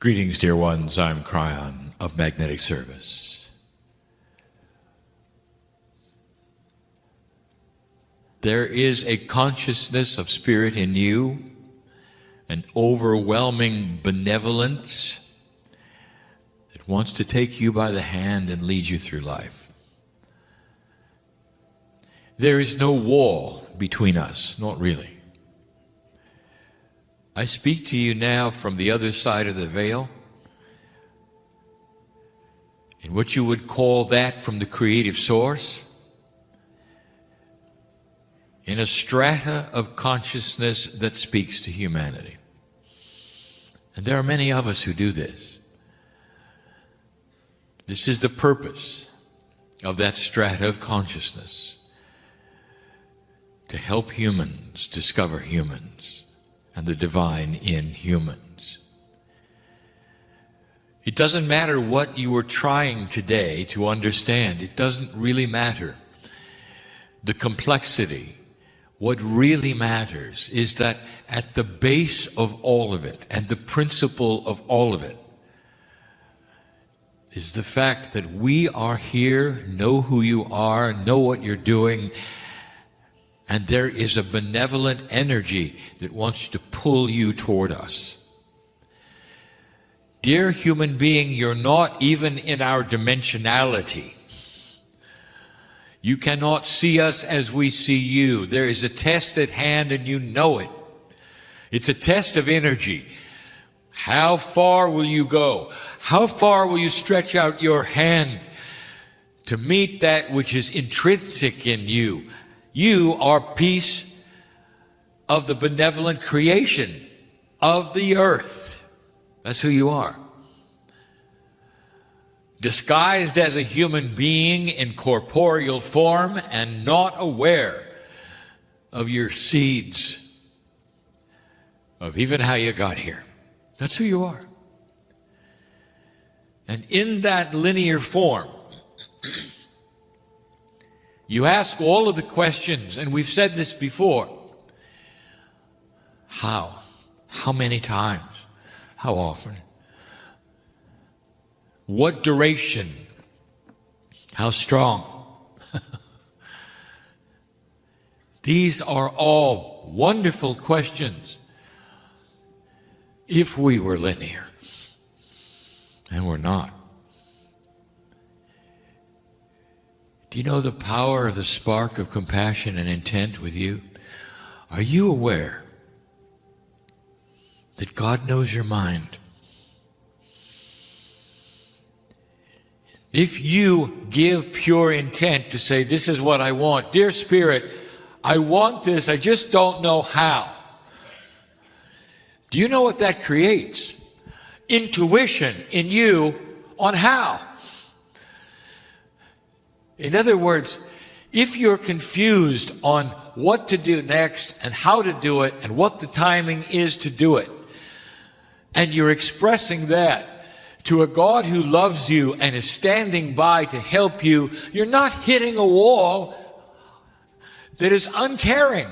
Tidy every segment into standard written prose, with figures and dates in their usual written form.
Greetings, dear ones. I'm Kryon of Magnetic Service. There is a consciousness of spirit in you, an overwhelming benevolence that wants to take you by the hand and lead you through life. There is no wall between us, not really. I speak to you now from the other side of the veil, in what you would call that from the creative source, in a strata of consciousness that speaks to humanity. And there are many of us who do this. This is the purpose of that strata of consciousness, to help humans discover humans and the divine in humans. It doesn't matter what you are trying today to understand. It doesn't really matter. The complexity, what really matters is that at the base of all of it and the principle of all of it is the fact that we are here, know who you are, know what you're doing, and there is a benevolent energy that wants to pull you toward us. Dear human being, you're not even in our dimensionality. You cannot see us as we see you. There is a test at hand and you know it. It's a test of energy. How far will you go? How far will you stretch out your hand to meet that which is intrinsic in you? You are piece of the benevolent creation of the earth. That's who you are. Disguised as a human being in corporeal form and not aware of your seeds, of even how you got here. That's who you are. And in that linear form, you ask all of the questions, and we've said this before. How? How many times? How often? What duration? How strong? These are all wonderful questions if we were linear, and we're not. Do you know the power of the spark of compassion and intent with you? Are you aware that God knows your mind? If you give pure intent to say, this is what I want, dear Spirit, I want this, I just don't know how. Do you know what that creates? Intuition in you on how. In other words, if you're confused on what to do next and how to do it and what the timing is to do it, and you're expressing that to a God who loves you and is standing by to help you, you're not hitting a wall that is uncaring.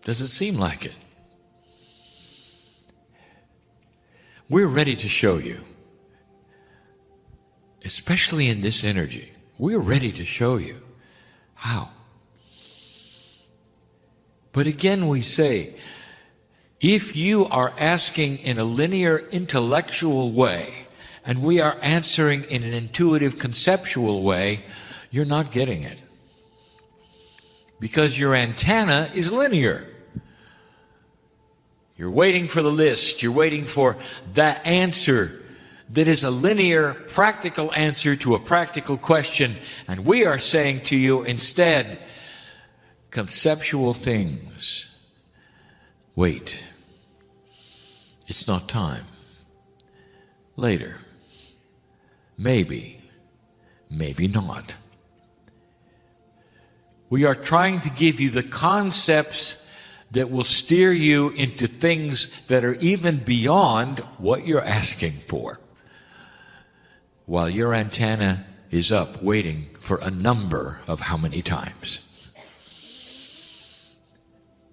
Does it seem like it? We're ready to show you. Especially in this energy, we're ready to show you how. But again we say, if you are asking in a linear intellectual way, and we are answering in an intuitive conceptual way, you're not getting it. Because your antenna is linear. You're waiting for the list, you're waiting for that answer that is a linear, practical answer to a practical question. And we are saying to you instead, conceptual things. Wait. It's not time. Later. Maybe. Maybe not. We are trying to give you the concepts that will steer you into things that are even beyond what you're asking for, while your antenna is up waiting for a number of how many times.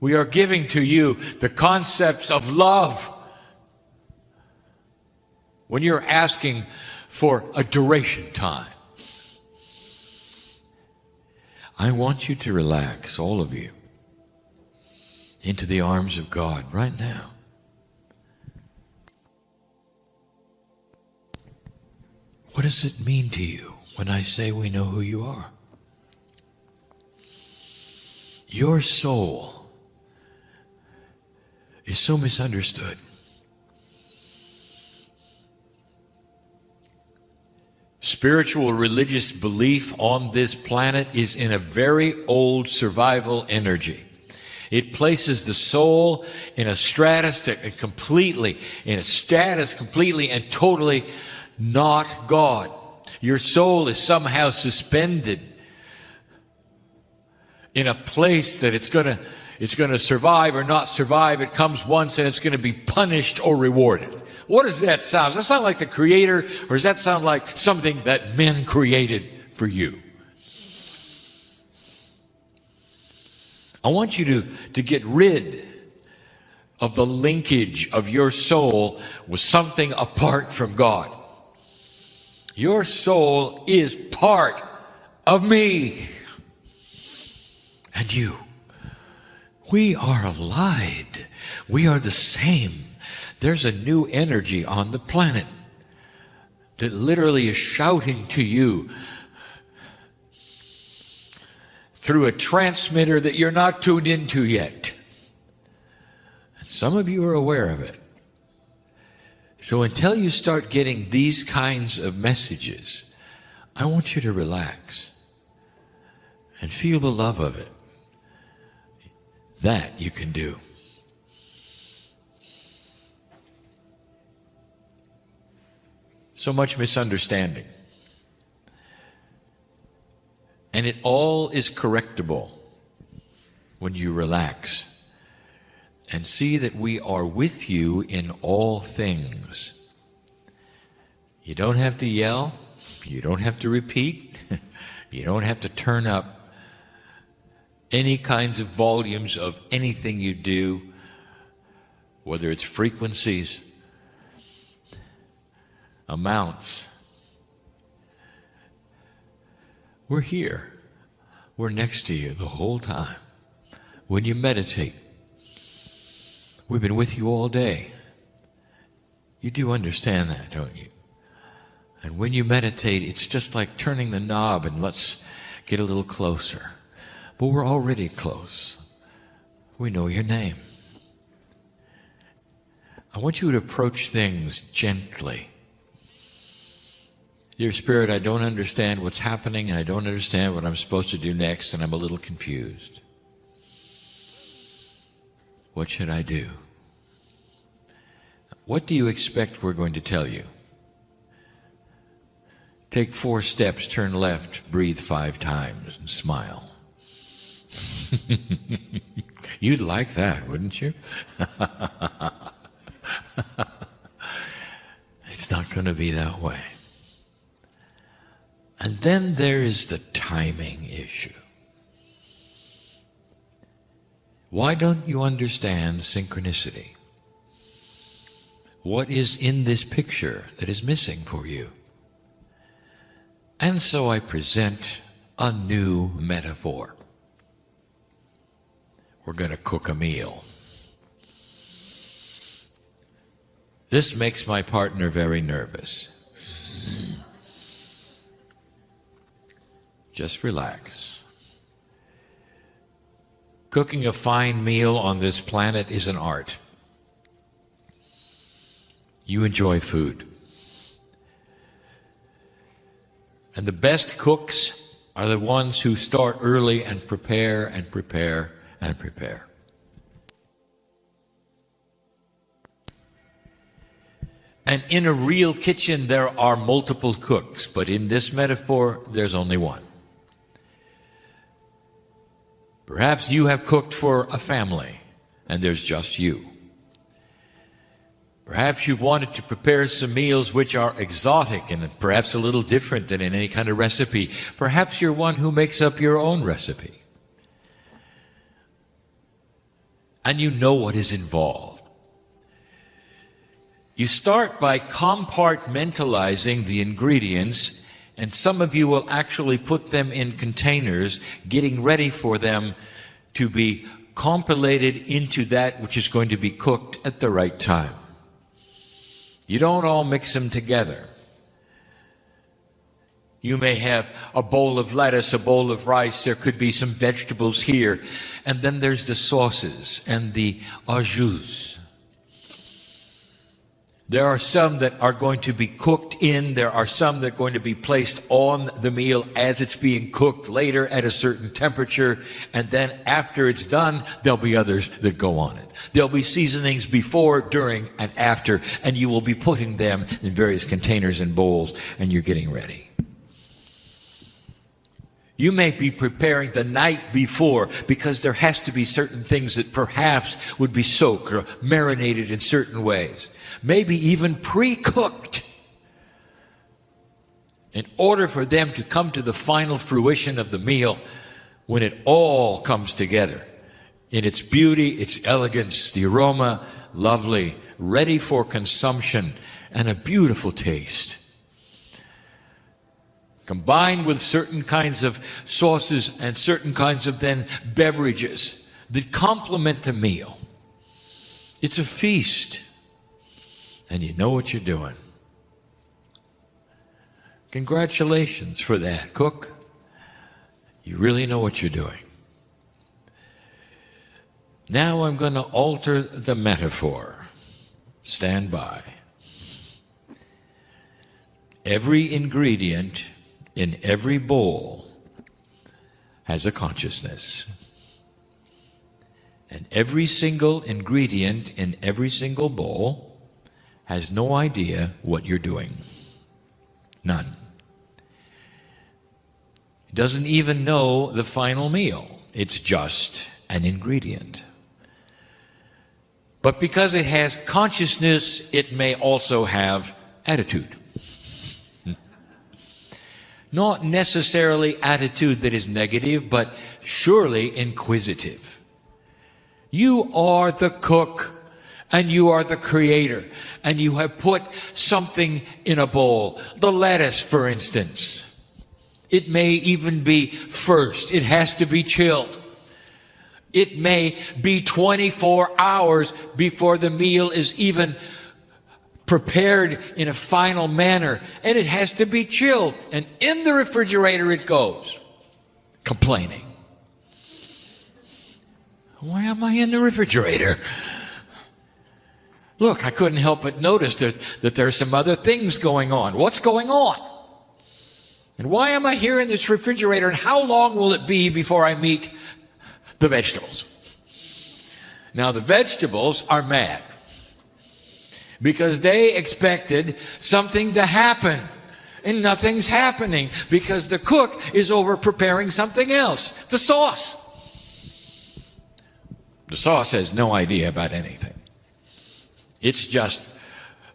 We are giving to you the concepts of love. When you're asking for a duration time, I want you to relax, all of you, into the arms of God right now. What does it mean to you when I say we know who you are? Your soul is so misunderstood. Spiritual religious belief on this planet is in a very old survival energy. It places the soul in a status completely and totally not God. Your soul is somehow suspended in a place that it's going to survive or not survive. It comes once and it's going to be punished or rewarded. What does that sound? Does that sound like the Creator, or does that sound like something that men created for you? I want you to get rid of the linkage of your soul with something apart from God. Your soul is part of me and you. We are allied. We are the same. There's a new energy on the planet that literally is shouting to you through a transmitter that you're not tuned into yet. And some of you are aware of it. So until you start getting these kinds of messages, I want you to relax and feel the love of it. That you can do. So much misunderstanding. And it all is correctable when you relax and see that we are with you in all things. You don't have to yell. You don't have to repeat. You don't have to turn up any kinds of volumes of anything you do, whether it's frequencies, amounts. We're here. We're next to you the whole time. When you meditate, we've been with you all day. You do understand that, don't you? And when you meditate, it's just like turning the knob and let's get a little closer. But we're already close. We know your name. I want you to approach things gently. Dear Spirit, I don't understand what's happening, and I don't understand what I'm supposed to do next, and I'm a little confused. What should I do? What do you expect we're going to tell you? Take 4 steps, turn left, breathe 5 times, and smile. You'd like that, wouldn't you? It's not going to be that way. And then there is the timing issue. Why don't you understand synchronicity? What is in this picture that is missing for you? And so I present a new metaphor. We're going to cook a meal. This makes my partner very nervous. Just relax. Cooking a fine meal on this planet is an art. You enjoy food. And the best cooks are the ones who start early and prepare and prepare and prepare. And in a real kitchen, there are multiple cooks, but in this metaphor, there's only one. Perhaps you have cooked for a family, and there's just you. Perhaps you've wanted to prepare some meals which are exotic and perhaps a little different than in any kind of recipe. Perhaps you're one who makes up your own recipe. and you know what is involved. You start by compartmentalizing the ingredients, and some of you will actually put them in containers, getting ready for them to be compilated into that which is going to be cooked at the right time. You don't all mix them together. You may have a bowl of lettuce, a bowl of rice, there could be some vegetables here, and then there's the sauces and the ajouts. There are some that are going to be cooked in, there are some that are going to be placed on the meal as it's being cooked later at a certain temperature, and then after it's done, there'll be others that go on it. There'll be seasonings before, during, and after, and you will be putting them in various containers and bowls, and you're getting ready. You may be preparing the night before because there has to be certain things that perhaps would be soaked or marinated in certain ways. Maybe even pre-cooked in order for them to come to the final fruition of the meal when it all comes together in its beauty, its elegance, the aroma, lovely, ready for consumption, and a beautiful taste. Combined with certain kinds of sauces and certain kinds of then beverages that complement the meal. It's a feast, and you know what you're doing. Congratulations for that, cook. You really know what you're doing. Now I'm going to alter the metaphor. Stand by. Every ingredient in every bowl has a consciousness. And every single ingredient in every single bowl has no idea what you're doing. None. It doesn't even know the final meal. It's just an ingredient. But because it has consciousness, it may also have attitude. Not necessarily attitude that is negative, but surely inquisitive. You are the cook, and you are the creator, and you have put something in a bowl. The lettuce, for instance. It may even be first. It has to be chilled. It may be 24 hours before the meal is even prepared in a final manner, and it has to be chilled, and in the refrigerator it goes, complaining. Why am I in the refrigerator? Look, I couldn't help but notice that there's some other things going on. What's going on? And why am I here in this refrigerator, and how long will it be before I meet the vegetables? Now, the vegetables are mad, because they expected something to happen, and nothing's happening because the cook is over preparing something else. The sauce. The sauce has no idea about anything. It's just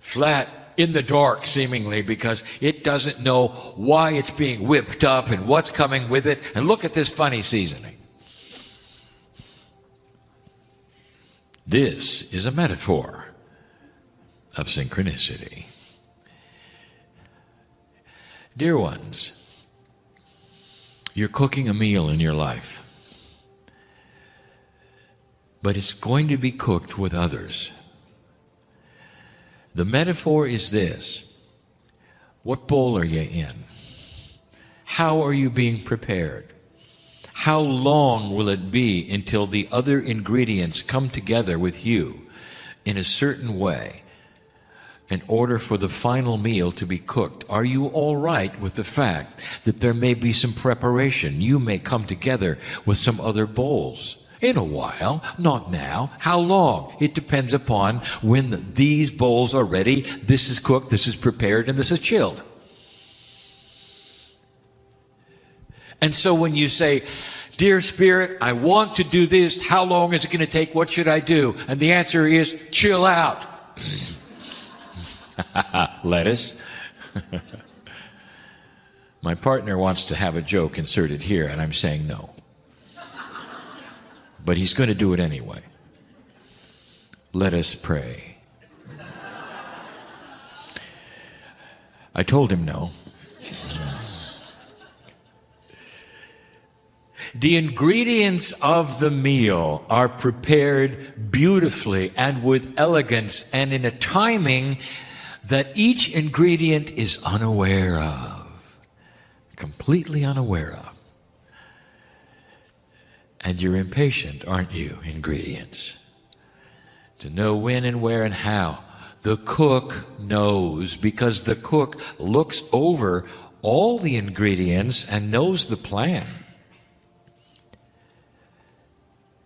flat in the dark, seemingly, because it doesn't know why it's being whipped up and what's coming with it. And look at this funny seasoning. This is a metaphor of synchronicity. Dear ones, you're cooking a meal in your life, but it's going to be cooked with others. The metaphor is this: what bowl are you in? How are you being prepared? How long will it be until the other ingredients come together with you in a certain way in order for the final meal to be cooked? Are you all right with the fact that there may be some preparation? You may come together with some other bowls. In a while, not now. How long? It depends upon when these bowls are ready. This is cooked, this is prepared, and this is chilled. And so when you say, dear Spirit, I want to do this, how long is it going to take? What should I do? And the answer is, chill out. Lettuce. My partner wants to have a joke inserted here, and I'm saying no. But he's going to do it anyway. Let us pray. I told him no. The ingredients of the meal are prepared beautifully and with elegance and in a timing that each ingredient is unaware of, completely unaware of. And you're impatient, aren't you, ingredients? To know when and where and how. The cook knows, because the cook looks over all the ingredients and knows the plan.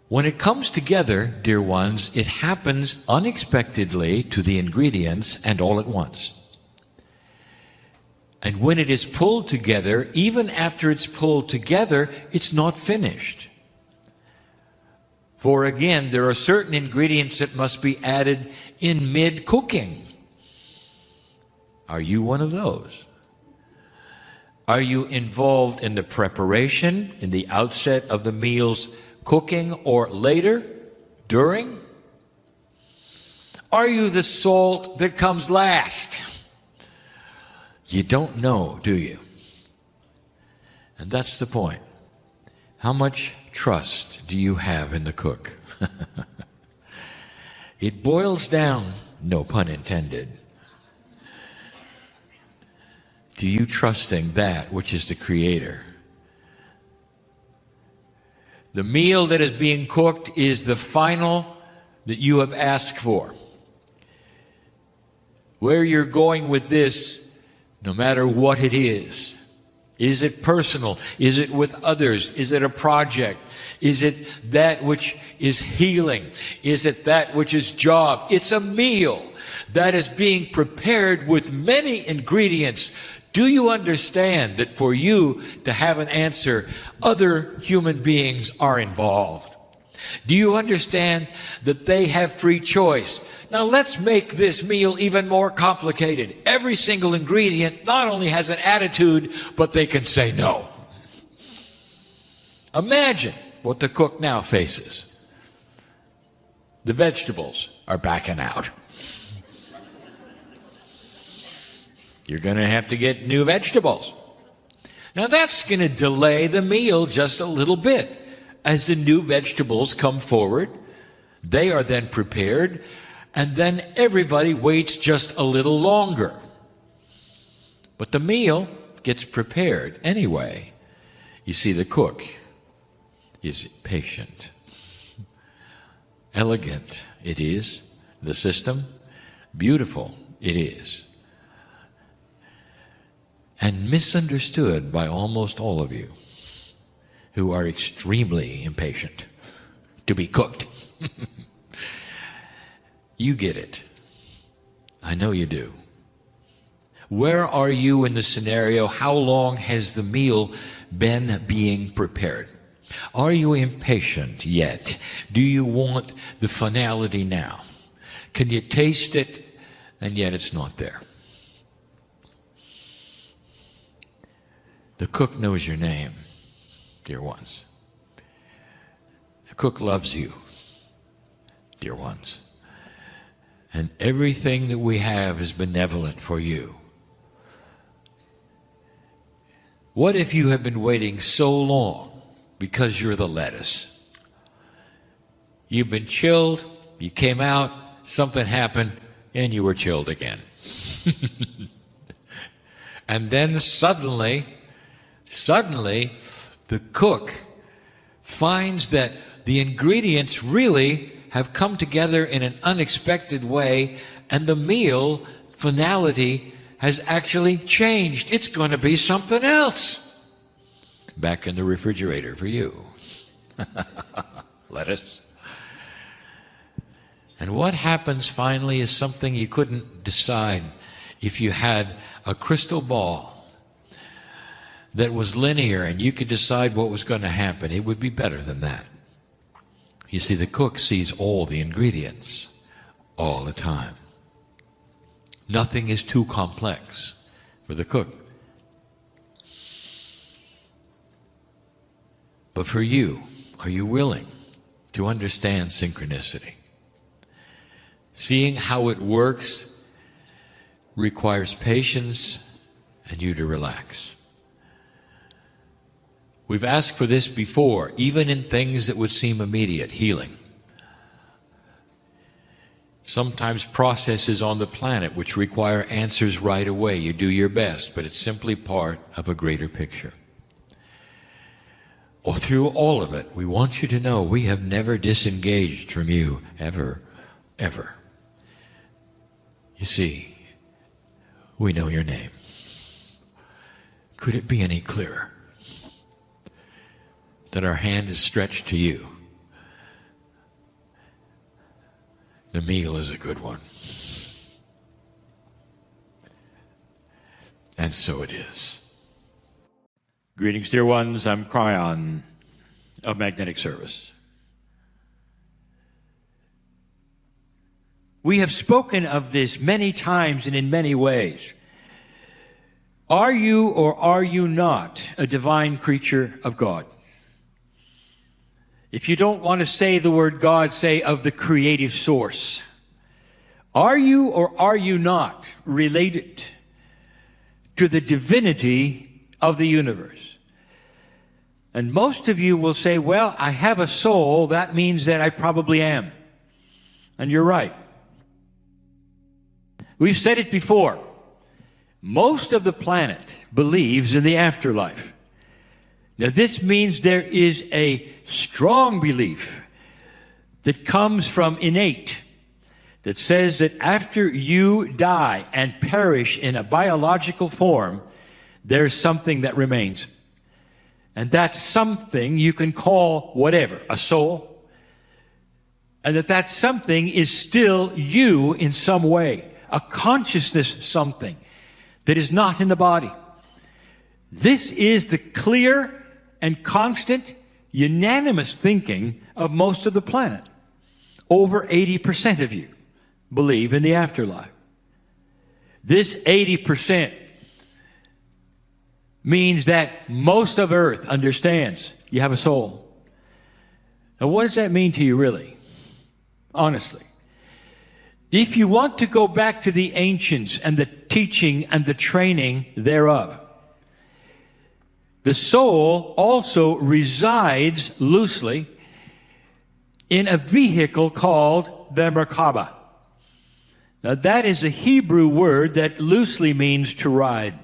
When it comes together, dear ones, it happens unexpectedly to the ingredients and all at once. And when it is pulled together, even after it's pulled together, it's not finished. For again, there are certain ingredients that must be added in mid-cooking. Are you one of those? Are you involved in the preparation, in the outset of the meal's cooking, or later, during? Are you the salt that comes last? You don't know, do you? And that's the point. How much trust do you have in the cook? It boils down, no pun intended, to you trusting that which is the Creator. The meal that is being cooked is the final that you have asked for. Where you're going with this, no matter what it is it personal? Is it with others? Is it a project? Is it that which is healing? Is it that which is job? It's a meal that is being prepared with many ingredients. Do you understand that for you to have an answer, other human beings are involved? Do you understand that they have free choice? Now let's make this meal even more complicated. Every single ingredient not only has an attitude, but they can say no. Imagine what the cook now faces. The vegetables are backing out. You're going to have to get new vegetables. Now that's going to delay the meal just a little bit. As the new vegetables come forward, they are then prepared, and then everybody waits just a little longer. But the meal gets prepared anyway. You see, the cook is patient. Elegant it is. The system, beautiful it is. And misunderstood by almost all of you who are extremely impatient to be cooked. You get it. I know you do. Where are you in the scenario? How long has the meal been being prepared? Are you impatient yet? Do you want the finality now? Can you taste it and yet it's not there? The cook knows your name, dear ones. The cook loves you, dear ones. And everything that we have is benevolent for you. What if you have been waiting so long because you're the lettuce? You've been chilled, you came out, something happened, and you were chilled again. And then suddenly, the cook finds that the ingredients really have come together in an unexpected way, and the meal finality has actually changed. It's going to be something else. Back in the refrigerator for you. Lettuce. And what happens finally is something you couldn't decide if you had a crystal ball that was linear and you could decide what was going to happen. It would be better than that. You see, the cook sees all the ingredients all the time. Nothing is too complex for the cook. But for you, are you willing to understand synchronicity? Seeing how it works requires patience and you to relax. We've asked for this before, even in things that would seem immediate, healing. Sometimes processes on the planet which require answers right away. You do your best, but it's simply part of a greater picture. Well, through all of it, we want you to know we have never disengaged from you, ever, ever. You see, we know your name. Could it be any clearer that our hand is stretched to you? The meal is a good one. And so it is. Greetings, dear ones. I'm Kryon of Magnetic Service. We have spoken of this many times and in many ways. Are you or are you not a divine creature of God? If you don't want to say the word God, say of the creative source. Are you or are you not related to the divinity of the universe? And most of you will say, well, I have a soul. That means that I probably am. And you're right. We've said it before. Most of the planet believes in the afterlife. Now, this means there is a strong belief that comes from innate, that says that after you die and perish in a biological form, there's something that remains. And that something you can call whatever, a soul, and that something is still you in some way, a consciousness something that is not in the body. This is the clear and constant, unanimous thinking of most of the planet. Over 80% of you believe in the afterlife. This 80% means that most of Earth understands you have a soul. Now, what does that mean to you, really? Honestly. If you want to go back to the ancients and the teaching and the training thereof, the soul also resides loosely in a vehicle called the Merkaba. Now, that is a Hebrew word that loosely means to ride.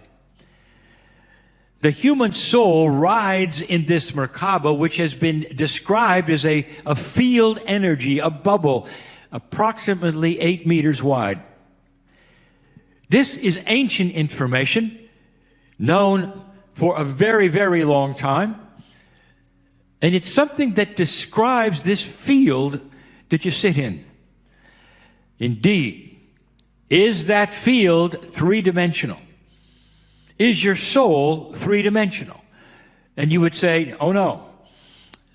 The human soul rides in this Merkaba, which has been described as a field energy, a bubble, approximately 8 meters wide. This is ancient information, known for a very, very long time. And it's something that describes this field that you sit in. Indeed, is that field three-dimensional? Is your soul three-dimensional? And you would say, oh no,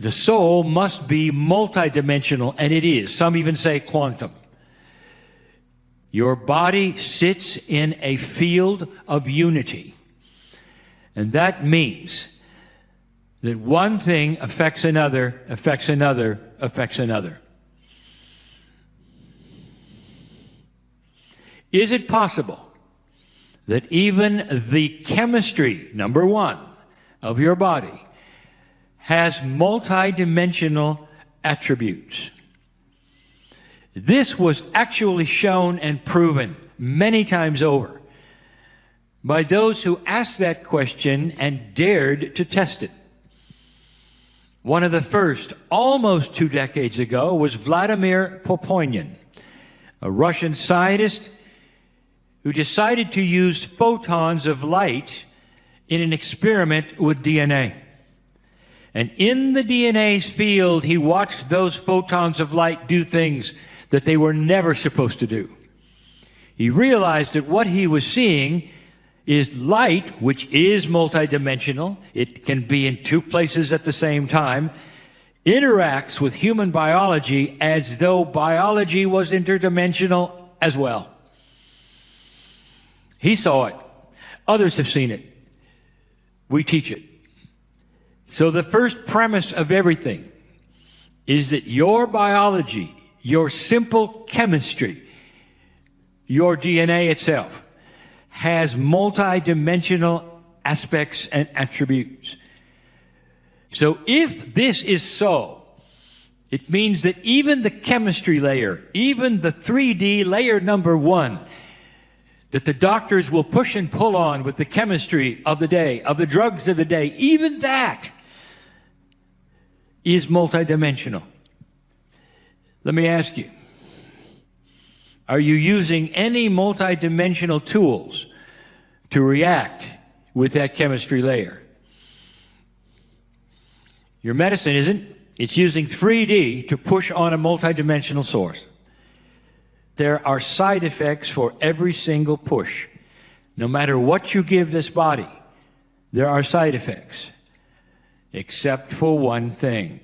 the soul must be multidimensional, and it is. Some even say quantum. Your body sits in a field of unity. And that means that one thing affects another, affects another, affects another. Is it possible that even the chemistry, number one, of your body has multidimensional attributes? This was actually shown and proven many times over by those who asked that question and dared to test it. One of the first, almost 2 decades ago, was Vladimir Poponin, a Russian scientist who decided to use photons of light in an experiment with DNA. And in the DNA's field, he watched those photons of light do things that they were never supposed to do. He realized that what he was seeing is light, which is multidimensional. It can be in 2 places at the same time, interacts with human biology as though biology was interdimensional as well. He saw it. Others have seen it. We teach it. So the first premise of everything is that your biology, your simple chemistry, your DNA itself, has multidimensional aspects and attributes. So if this is so, it means that even the chemistry layer, even the 3D layer number 1, that the doctors will push and pull on with the chemistry of the day, of the drugs of the day, even that is multidimensional. Let me ask you, are you using any multidimensional tools to react with that chemistry layer? Your medicine isn't. It's using 3D to push on a multidimensional source. There are side effects for every single push. No matter what you give this body, there are side effects, except for one thing.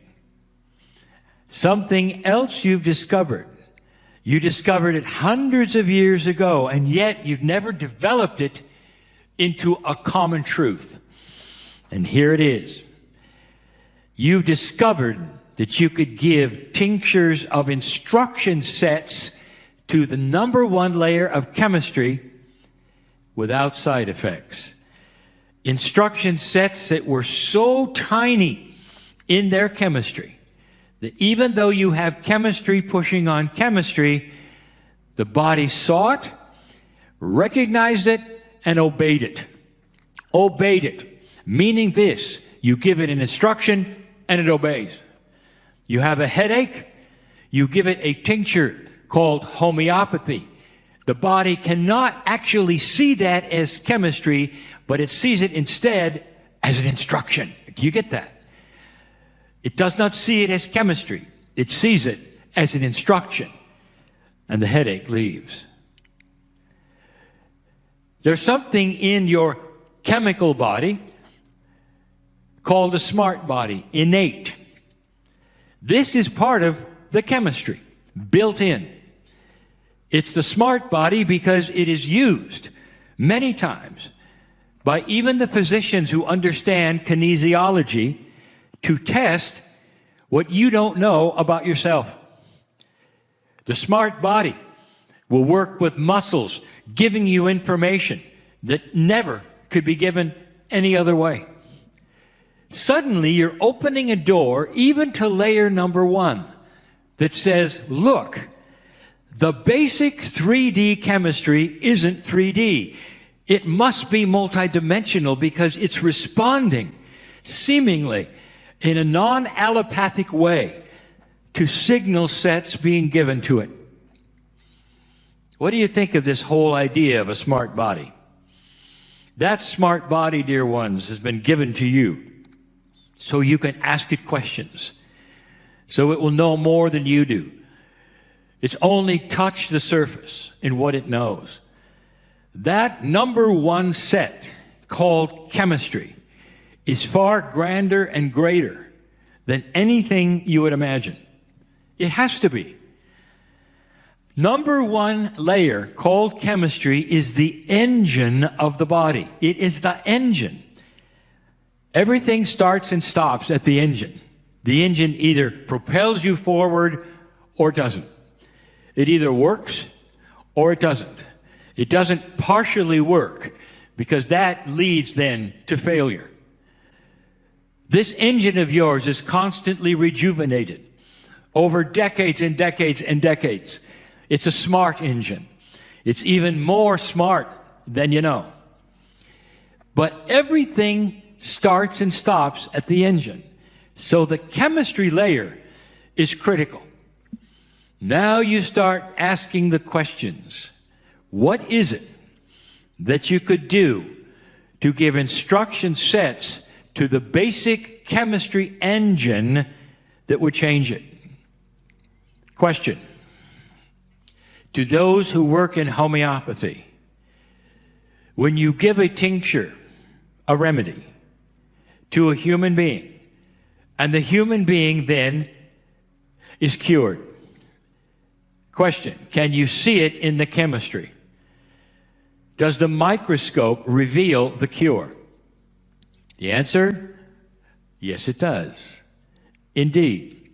Something else you've discovered. You discovered it hundreds of years ago, and yet you've never developed it into a common truth. And here it is. You've discovered that you could give tinctures of instruction sets to the number 1 layer of chemistry without side effects. Instruction sets that were so tiny in their chemistry that even though you have chemistry pushing on chemistry, the body saw it, recognized it, and obeyed it. Obeyed it, meaning this: you give it an instruction and it obeys. You have a headache, you give it a tincture called homeopathy. The body cannot actually see that as chemistry, but it sees it instead as an instruction. Do you get that? It does not see it as chemistry. It sees it as an instruction, and the headache leaves. There's something in your chemical body called a smart body, innate. This is part of the chemistry, built in. It's the smart body because it is used many times by even the physicians who understand kinesiology to test what you don't know about yourself. The smart body will work with muscles, giving you information that never could be given any other way. Suddenly, you're opening a door, even to layer number 1, that says, look, the basic 3D chemistry isn't 3D. It must be multidimensional because it's responding, seemingly, in a non-allopathic way to signal sets being given to it. What do you think of this whole idea of a smart body? That smart body, dear ones, has been given to you so you can ask it questions, so it will know more than you do. It's only touched the surface in what it knows. That number 1 set, called chemistry, is far grander and greater than anything you would imagine. It has to be. Number 1 layer, called chemistry, is the engine of the body. It is the engine. Everything starts and stops at the engine. The engine either propels you forward or doesn't. It either works or it doesn't. It doesn't partially work because that leads then to failure. This engine of yours is constantly rejuvenated over decades and decades and decades. It's a smart engine. It's even more smart than you know. But everything starts and stops at the engine. So the chemistry layer is critical. Now you start asking the questions. What is it that you could do to give instruction sets to the basic chemistry engine that would change it? Question. To those who work in homeopathy, when you give a tincture, a remedy, to a human being, and the human being then is cured. Question, can you see it in the chemistry? Does the microscope reveal the cure? The answer, yes it does. Indeed.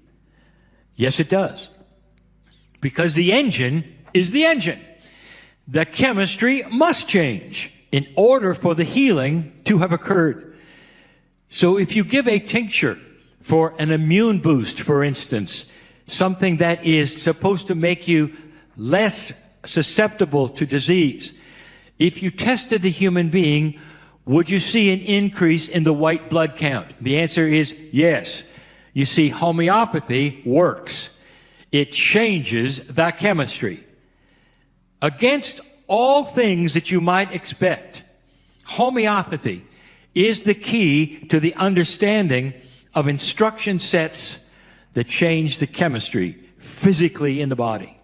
Yes it does. Because the engine is the engine. the chemistry must change in order for the healing to have occurred. So if you give a tincture for an immune boost, for instance, something that is supposed to make you less susceptible to disease, if you tested the human being, would you see an increase in the white blood count? The answer is yes. You see, homeopathy works. It changes the chemistry. Against all things that you might expect, homeopathy is the key to the understanding of instruction sets that change the chemistry physically in the body.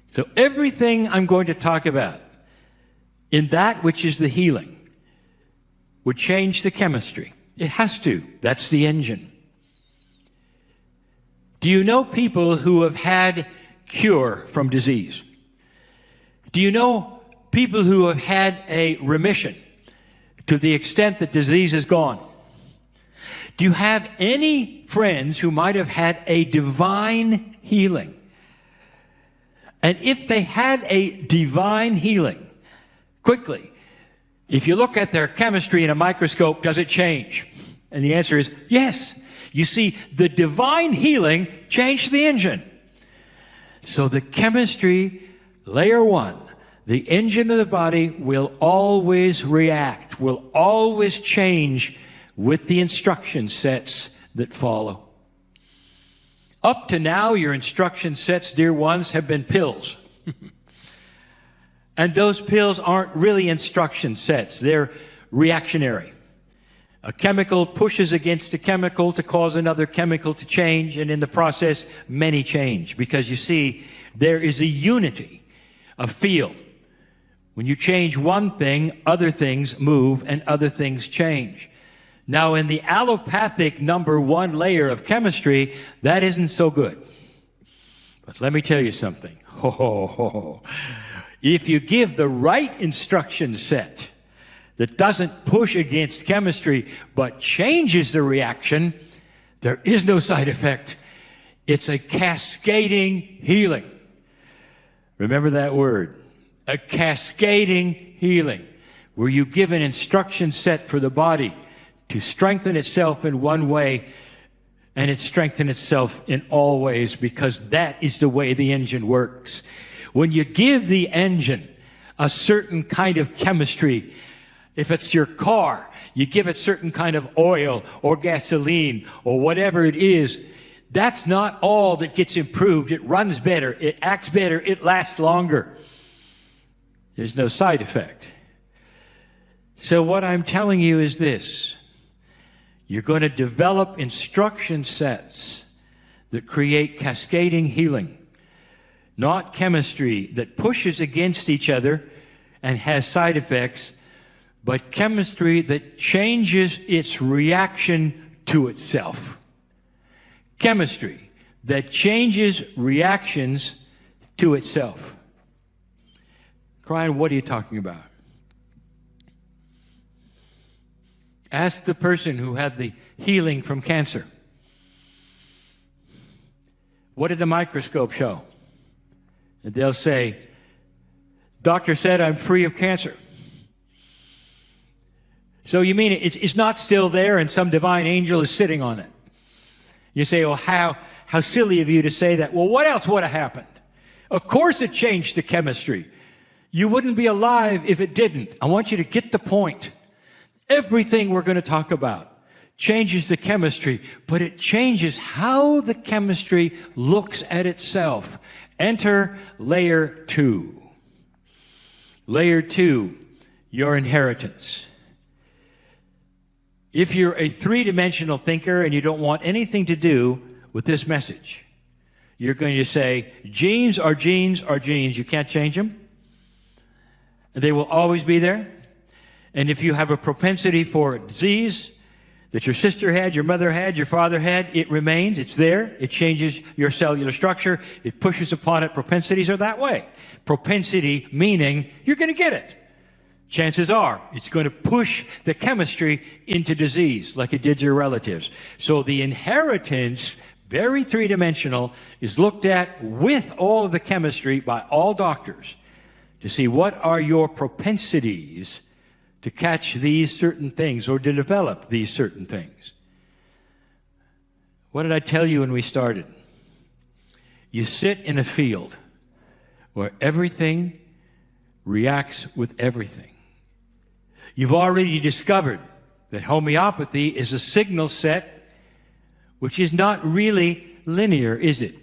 So everything I'm going to talk about in that which is the healing would change the chemistry. It has to. That's the engine. Do you know people who have had cure from disease? Do you know people who have had a remission to the extent that disease is gone? Do you have any friends who might have had a divine healing? And if they had a divine healing, quickly, if you look at their chemistry in a microscope, does it change? And the answer is yes. You see, the divine healing changed the engine. So the chemistry, layer one, the engine of the body will always react, will always change with the instruction sets that follow. Up to now, your instruction sets, dear ones, have been pills. And those pills aren't really instruction sets. They're reactionary. A chemical pushes against a chemical to cause another chemical to change, and in the process, many change. Because you see, there is a unity of field. When you change one thing, other things move and other things change. Now, in the allopathic number one layer of chemistry, that isn't so good. But let me tell you something. If you give the right instruction set that doesn't push against chemistry but changes the reaction, there is no side effect. It's a cascading healing. Remember that word. A cascading healing, where you give an instruction set for the body to strengthen itself in one way, and it strengthens itself in all ways, because that is the way the engine works. When you give the engine a certain kind of chemistry, if it's your car, you give it certain kind of oil or gasoline or whatever it is, that's not all that gets improved. It runs better, it acts better, it lasts longer. There's no side effect. So what I'm telling you is this. You're going to develop instruction sets that create cascading healing, not chemistry that pushes against each other and has side effects, but chemistry that changes its reaction to itself. Chemistry that changes reactions to itself. Kryon, what are you talking about? Ask the person who had the healing from cancer. What did the microscope show? And they'll say, doctor said I'm free of cancer. So you mean it's not still there and some divine angel is sitting on it? You say, well, how silly of you to say that. Well, what else would have happened? Of course it changed the chemistry. You wouldn't be alive if it didn't. I want you to get the point. Everything we're going to talk about changes the chemistry, but it changes how the chemistry looks at itself. Enter layer two. Layer two, your inheritance. If you're a three-dimensional thinker and you don't want anything to do with this message, you're going to say, genes are genes are genes. You can't change them. They will always be there. And if you have a propensity for disease that your sister had, your mother had, your father had, it remains. It's there. It changes your cellular structure. It pushes upon it. Propensities are that way. Propensity meaning you're going to get it. Chances are it's going to push the chemistry into disease like it did your relatives. So the inheritance very three-dimensional, is looked at with all of the chemistry by all doctors to see what are your propensities to catch these certain things or to develop these certain things. What did I tell you when we started? You sit in a field where everything reacts with everything. You've already discovered that homeopathy is a signal set which is not really linear, is it?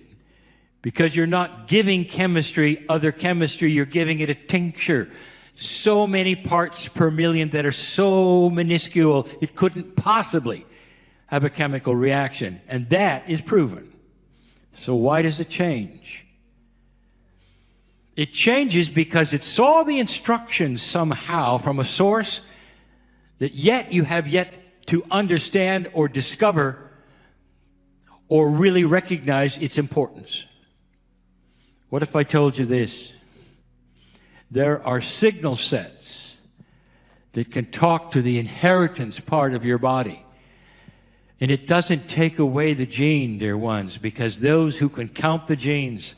Because you're not giving chemistry other chemistry, you're giving it a tincture. So many parts per million that are so minuscule, it couldn't possibly have a chemical reaction. And that is proven. So why does it change? It changes because it saw the instructions somehow from a source that yet you have yet to understand or discover or really recognize its importance. What if I told you this? There are signal sets that can talk to the inheritance part of your body. And it doesn't take away the gene, dear ones, because those who can count the genes,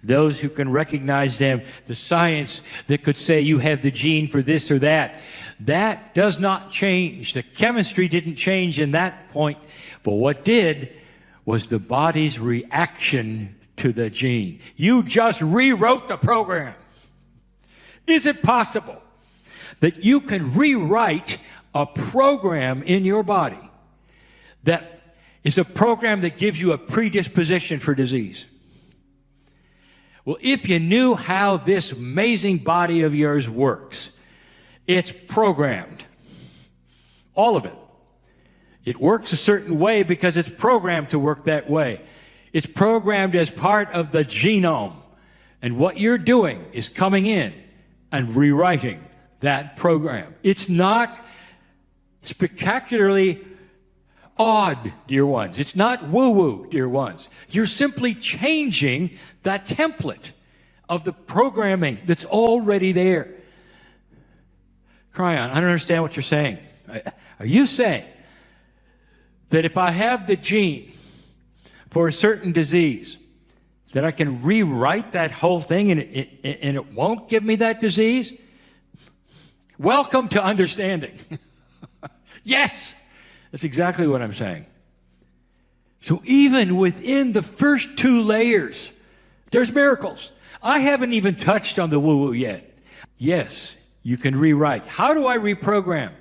those who can recognize them, the science that could say you have the gene for this or that, that does not change. The chemistry didn't change in that point, but what did was the body's reaction to the gene. You just rewrote the program. Is it possible that you can rewrite a program in your body that is a program that gives you a predisposition for disease? Well, if you knew how this amazing body of yours works, it's programmed. All of it. It works a certain way because it's programmed to work that way. It's programmed as part of the genome. And what you're doing is coming in and rewriting that program. It's not spectacularly odd, dear ones. It's not woo-woo, dear ones. You're simply changing that template of the programming that's already there. Kryon, I don't understand what you're saying. Are you saying that if I have the gene for a certain disease, that I can rewrite that whole thing and it won't give me that disease? Welcome to understanding. Yes, that's exactly what I'm saying. So even within the first two layers, there's miracles. I haven't even touched on the woo-woo yet. Yes, you can rewrite. How do I reprogram?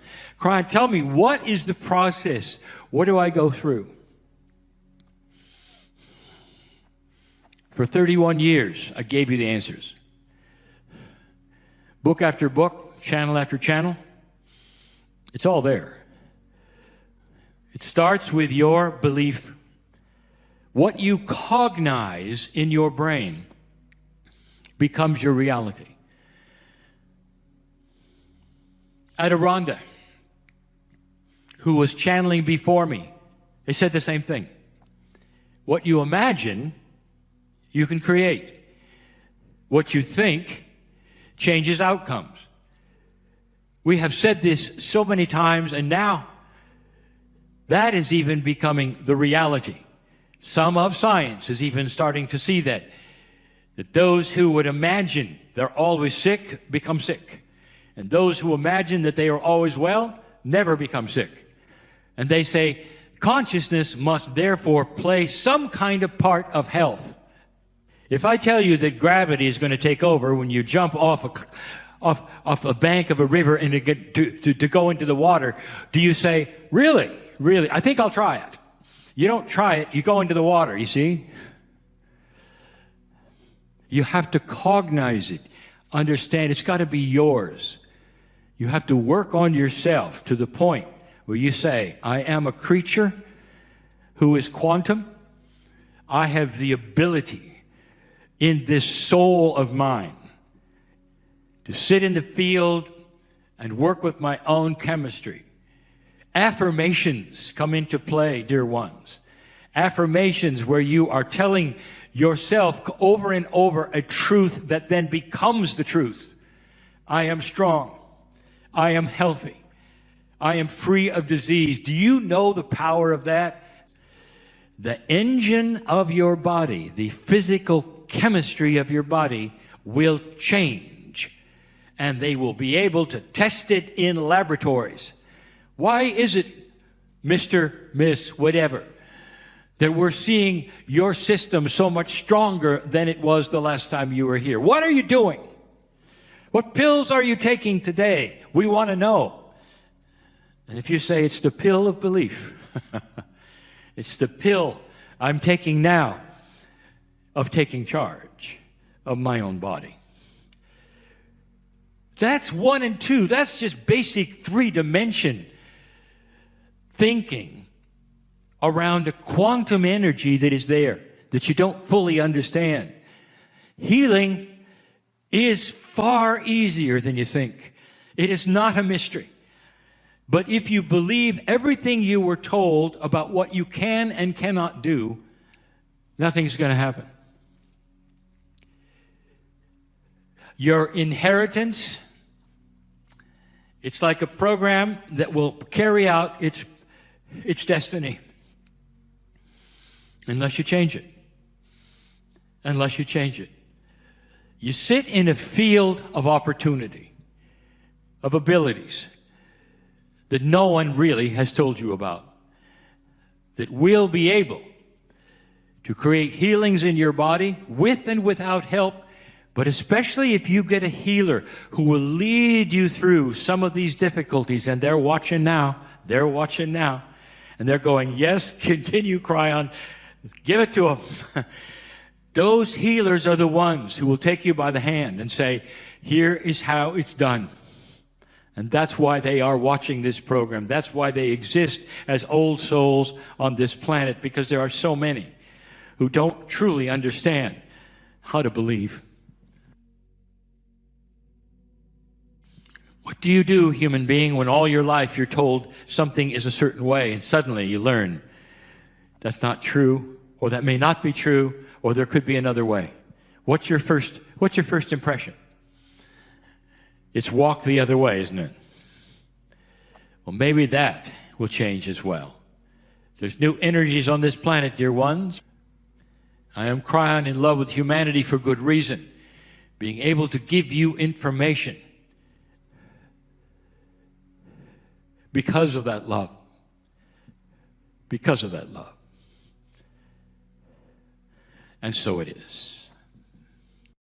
Kryon, tell me, what is the process? What do I go through? For 31 years, I gave you the answers. Book after book, channel after channel. It's all there. It starts with your belief. What you cognize in your brain becomes your reality. Adironda, who was channeling before me, they said the same thing. What you imagine, you can create. What you think changes outcomes. We have said this so many times, and now that is even becoming the reality. Some of science is even starting to see that those who would imagine they're always sick become sick. And those who imagine that they are always well never become sick. And they say consciousnness must therefore play some kind of part of health. If I tell you that gravity is going to take over when you jump off a bank of a river and to go into the water, do you say, really? Really? I think I'll try it. You don't try it, you go into the water, you see? You have to cognize it, understand it's got to be yours. You have to work on yourself to the point where you say, I am a creature who is quantum. I have the ability in this soul of mine to sit in the field and work with my own chemistry. Affirmations come into play, dear ones. Affirmations where you are telling yourself over and over a truth that then becomes the truth. I am strong. I am healthy. I am free of disease. Do you know the power of that? the engine of your body, the physical chemistry of your body will change. And they will be able to test it in laboratories. Why is it, Mr., Miss, whatever, that we're seeing your system so much stronger than it was the last time you were here? What are you doing? What pills are you taking today? We want to know. And if you say it's the pill of belief, it's the pill I'm taking now of taking charge of my own body. That's 1 and 2. That's just basic 3-dimension thinking around a quantum energy that is there, that you don't fully understand. Healing is far easier than you think. It is not a mystery. But if you believe everything you were told about what you can and cannot do, nothing's going to happen. Your inheritance, it's like a program that will carry out its destiny. Unless you change it. Unless you change it. You sit in a field of opportunity, of abilities, that no one really has told you about, that will be able to create healings in your body with and without help, but especially if you get a healer who will lead you through some of these difficulties, and they're watching now, and they're going, yes, continue, Kryon, give it to them. Those healers are the ones who will take you by the hand and say, here is how it's done. And that's why they are watching this program. That's why they exist as old souls on this planet, because there are so many who don't truly understand how to believe. What do you do, human being, when all your life you're told something is a certain way and suddenly you learn that's not true, or that may not be true, or there could be another way? What's your first impression? It's walk the other way, isn't it? Well, maybe that will change as well. There's new energies on this planet, dear ones. I am Kryon, in love with humanity for good reason, being able to give you information because of that love. Because of that love. And so it is.